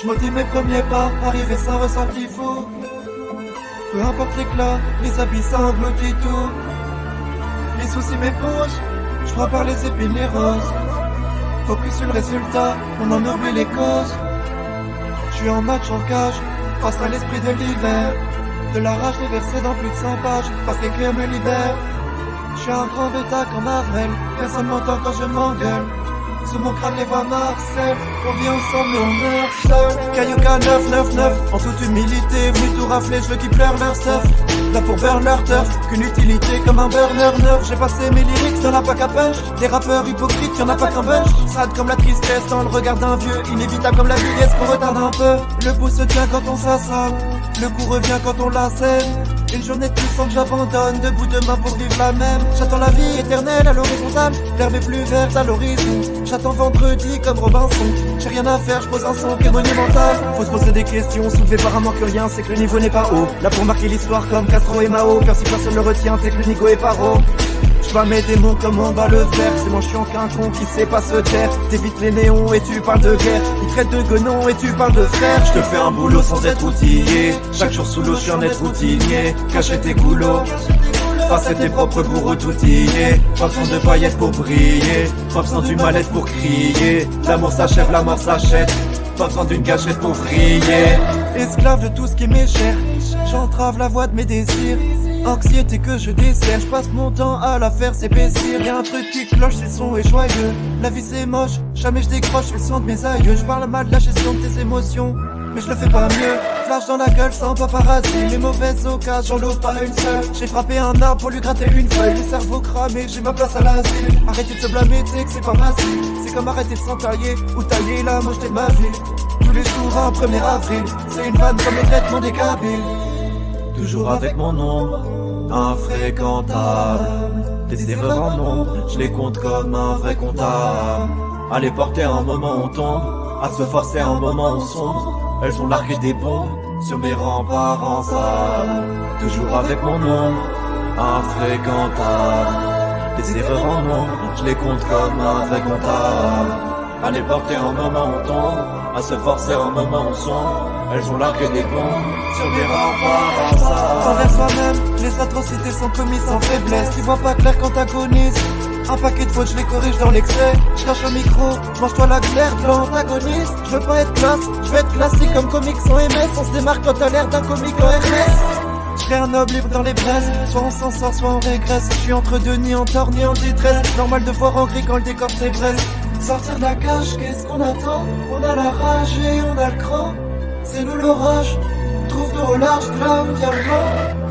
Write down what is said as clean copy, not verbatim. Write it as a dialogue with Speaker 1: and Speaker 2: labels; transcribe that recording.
Speaker 1: Je motive mes premiers pas, arriver sans ressenti fou. Peu importe l'éclat, les habits s'engloutit tout. Les soucis m'épousent, je crois par les épines les roses. Focus sur le résultat, on en oublie les causes. Je suis en match en cage, face à l'esprit de l'hiver. De la rage déversée dans plus de 100 pages, parce qu'écrire me libère. Je suis un grand bêta comme Marvel, personne m'entend quand je m'engueule. Sous mon crâne les voix Marcel, on vit ensemble mais on meurt seul. Kayuka 999, en toute humilité, venu tout rafler, je veux qu'ils pleurent leur stuff. Là pour burn leur turf, qu'une utilité comme un burner neuf. J'ai passé mes lyrics, y'en a pas qu'à punch. Des rappeurs hypocrites, y'en a pas qu'un bunch. Sad comme la tristesse dans le regard d'un vieux, inévitable comme la vieillesse qu'on retarde un peu. Le pouce se tient quand on s'assomme, le coup revient quand on la scène. Une journée de plus sans que j'abandonne, debout demain pour vivre la même. J'attends la vie éternelle à l'horizontale, l'herbe est plus verte à l'horizon. J'attends vendredi comme Robinson, j'ai rien à faire, je pose un son qui est monumental. Faut se poser des questions, soulevé par un manque que rien, c'est que le niveau n'est pas haut. Là pour marquer l'histoire comme Castro et Mao, car si personne le retient, c'est que le Nico est paro. J'bats mes démons comme on va le faire, c'est mon chiant qu'un con qui sait pas se taire. T'évites les néons et tu parles de guerre, ils traitent de guenon et tu parles de frère. Je te fais un boulot sans être outillé, chaque jour sous l'eau je suis en être routinier. Cacher tes coulots, face à tes propres bourreaux toutillés. Pas besoin de paillettes pour briller, pas besoin du mal-être pour crier. L'amour s'achève, la mort s'achète, pas besoin d'une gâchette pour vriller. Esclave de tout ce qui m'est cher, j'entrave la voie de mes désirs. Anxiété que je dessert, je passe mon temps à la faire s'épaissir. Y'a un truc qui cloche, c'est son est joyeux. La vie c'est moche, jamais je décroche le son de mes aïeux. Je parle mal de la gestion de tes émotions, mais je le fais pas mieux. Flash dans la gueule sans paparazzi, les mauvaises occasions, j'en loupe pas une seule. J'ai frappé un arbre pour lui gratter une feuille, le cerveau cramé, j'ai ma place à l'asile. Arrêtez de se blâmer, t'sais que c'est pas facile. C'est comme arrêter de s'entailler ou tailler la mocheté de ma ville. Tous les jours un 1er avril, c'est une vanne comme le traitement des Kabyles. Toujours avec mon ombre, infréquentable. Des erreurs en nombre, je les compte comme un vrai comptable. À les porter un moment on tombe, à se forcer un moment on sombre. Elles ont largué des bombes sur mes remparts en sable. Toujours avec mon ombre, infréquentable. Des erreurs en nombre, je les compte comme un vrai comptable. À les porter un moment on tombe, à se forcer un moment on sombre. Elles ont largué des bombes sur des remparts en sable. Envers soi-même, les atrocités sont commises en faiblesse. Tu vois pas clair quand t'agonises. Un paquet de fautes, je les corrige dans l'excès. Je cache au micro, mange-toi la glaire de l'antagoniste. Je veux pas être classe, je veux être classique comme comics sans MS. On se démarque quand t'as l'air d'un comique en RS. Je serai un noble libre dans les braises, soit on s'en sort, soit on régresse. Je suis entre deux, ni en tort, ni en détresse. Normal de voir en gris quand le décor s'ébresse. Sortir de la cage, qu'est-ce qu'on attend? On a la rage et on a le cran. C'est nous l'orage, trouve-nous au large de là où il y a le vent.